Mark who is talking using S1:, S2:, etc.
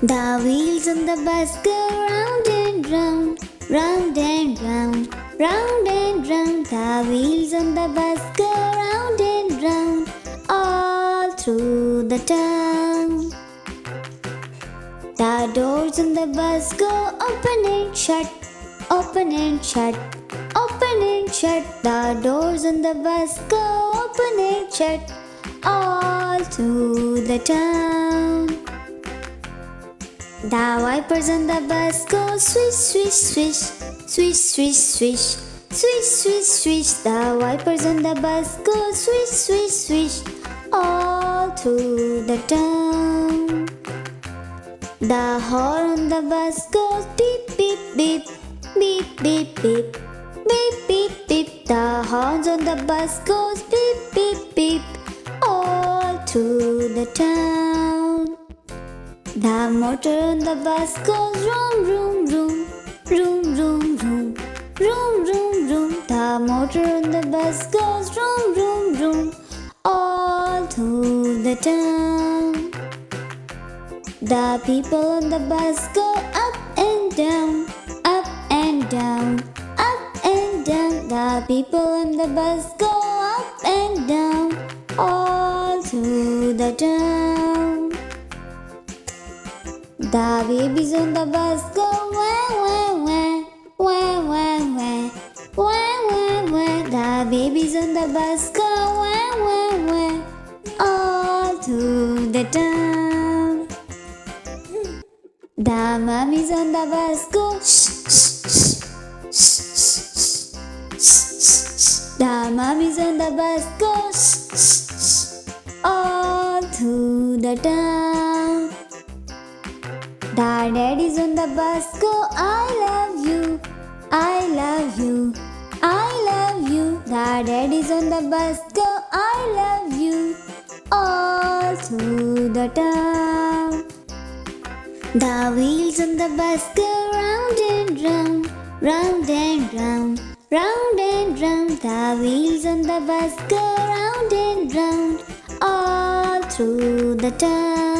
S1: The wheels on the bus go round and round, round and round, round and round. The wheels on the bus go round and round, all through the town. The doors on the bus go open and shut, open and shut, open and shut. The doors on the bus go open and shut, all through the town. The wipers on the bus go swish, swish, swish, swish, swish, swish, swish, swish, swish. The wipers on the bus go swish, swish, swish, all through the town. The horn on the bus goes beep, beep, beep, beep, beep, beep, beep, beep, beep. The horns on the bus goes beep, beep, beep, all through the town. The motor on the bus goes room, room, room, room, room, room, room, room, room. The motor on the bus goes room, room, room, all through the town. The people on the bus go up and down, up and down, up and down. The people on the bus go up and down, all through the town. The babies on the bus go wah, wah, wah, wah, wah, wah, wah, wah, wah. The babies on the bus go wah, wah, wah, all through the town. The mummies on the bus go shh, shh, shh, shh, shh, shh, shh. The mummies on the bus go shh, shh, shh, all through the town. The daddies on the bus go I love you, I love you, I love you. The daddies on the bus go I love you, all through the town. The wheels on the bus go round and round, round and round, round and round. The wheels on the bus go round and round, all through the town.